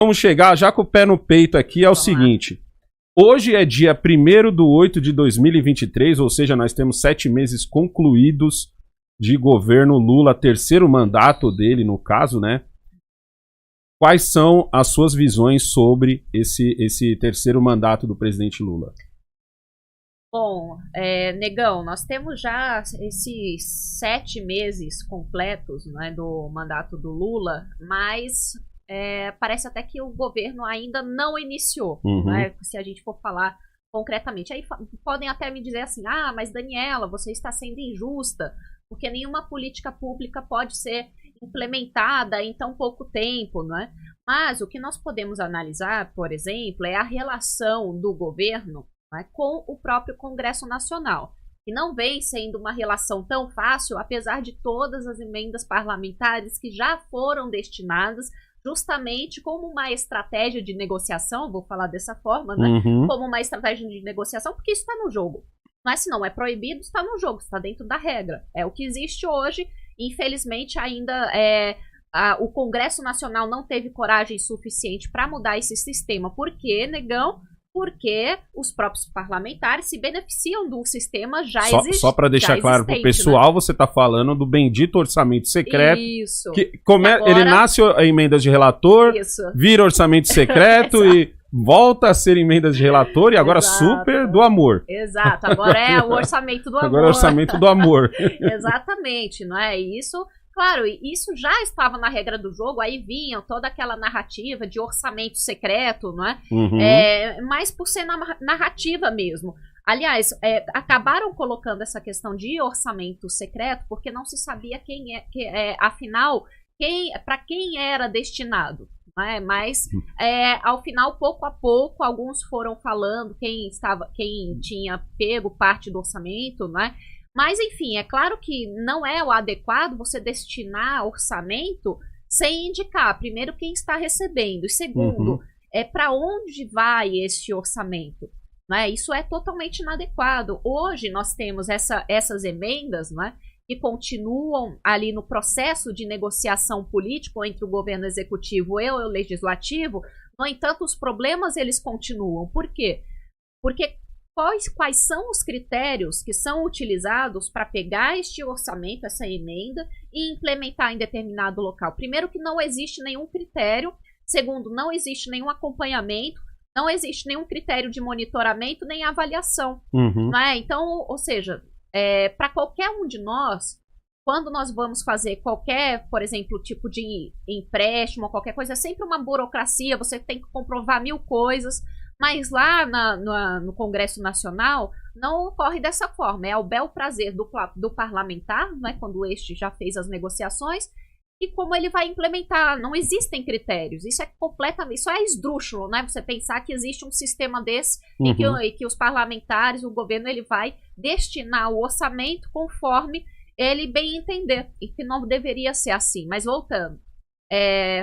Vamos chegar já com o pé no peito aqui, o seguinte. Hoje é dia 1º de 8 de 2023, ou seja, nós temos 7 meses concluídos de governo Lula, terceiro mandato dele, no caso, né? Quais são as suas visões sobre esse terceiro mandato do presidente Lula? Bom, Negão, nós temos já esses 7 meses completos, né, do mandato do Lula, mas parece até que o governo ainda não iniciou, né, se a gente for falar concretamente. Aí podem até me dizer assim, mas Daniela, você está sendo injusta, porque nenhuma política pública pode ser implementada em tão pouco tempo, não é? Mas o que nós podemos analisar, por exemplo, é a relação do governo, né, com o próprio Congresso Nacional, que não vem sendo uma relação tão fácil, apesar de todas as emendas parlamentares que já foram destinadas justamente como uma estratégia de negociação, vou falar dessa forma, né? Como uma estratégia de negociação, porque isso está no jogo. Mas se não é proibido, está no jogo, está dentro da regra. É o que existe hoje. Infelizmente, ainda o Congresso Nacional não teve coragem suficiente para mudar esse sistema. Por quê, Negão? Porque os próprios parlamentares se beneficiam do sistema já existente. Só para deixar claro para o pessoal, né? Você está falando do bendito orçamento secreto. Isso. Agora, ele nasce em emendas de relator, vira orçamento secreto e volta a ser emendas de relator e agora super do amor. Exato, agora é o orçamento do amor. Agora é o orçamento do amor. Exatamente, não é isso? Claro, isso já estava na regra do jogo, aí vinha toda aquela narrativa de orçamento secreto, não é? Mas por ser narrativa mesmo. Aliás, acabaram colocando essa questão de orçamento secreto porque não se sabia afinal, para quem era destinado. Mas ao final, pouco a pouco, alguns foram falando quem tinha pego parte do orçamento, né? Mas enfim, é claro que não é o adequado você destinar orçamento sem indicar, primeiro, quem está recebendo, e segundo, para onde vai esse orçamento, né? Isso é totalmente inadequado. Hoje nós temos essas emendas, né, que continuam ali no processo de negociação político entre o governo executivo e o legislativo. No entanto, os problemas eles continuam. Por quê? Porque quais são os critérios que são utilizados para pegar este orçamento, essa emenda, e implementar em determinado local? Primeiro, que não existe nenhum critério. Segundo, não existe nenhum acompanhamento. Não existe nenhum critério de monitoramento nem avaliação. Né? Então, ou seja, para qualquer um de nós, quando nós vamos fazer qualquer, por exemplo, tipo de empréstimo, qualquer coisa, é sempre uma burocracia, você tem que comprovar 1000 coisas, mas lá no Congresso Nacional não ocorre dessa forma, é ao bel prazer do parlamentar, né, quando este já fez as negociações, e como ele vai implementar. Não existem critérios, isso é esdrúxulo, né? Você pensar que existe um sistema desse em que os parlamentares, o governo, ele vai destinar o orçamento conforme ele bem entender, e que não deveria ser assim. Mas voltando,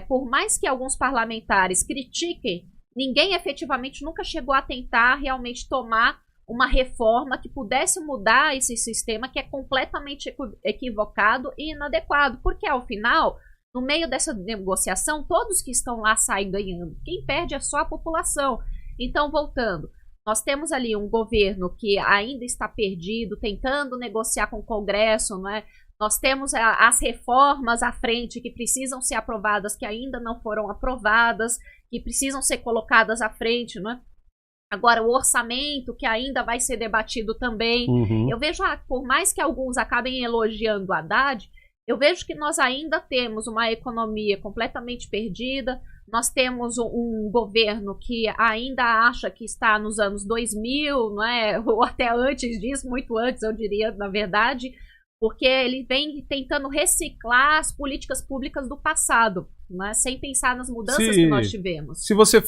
por mais que alguns parlamentares critiquem, ninguém efetivamente nunca chegou a tentar realmente tomar uma reforma que pudesse mudar esse sistema que é completamente equivocado e inadequado, porque ao final, no meio dessa negociação, todos que estão lá saem ganhando. Quem perde é só a população. Então, voltando, nós temos ali um governo que ainda está perdido, tentando negociar com o Congresso, não é? Nós temos as reformas à frente que precisam ser aprovadas, que ainda não foram aprovadas, que precisam ser colocadas à frente, não é? Agora, o orçamento, que ainda vai ser debatido também. Eu vejo, por mais que alguns acabem elogiando o Haddad, eu vejo que nós ainda temos uma economia completamente perdida, nós temos um governo que ainda acha que está nos anos 2000, não é? Ou até antes disso, muito antes, eu diria, na verdade, porque ele vem tentando reciclar as políticas públicas do passado, né? Sem pensar nas mudanças que nós tivemos. Se você fosse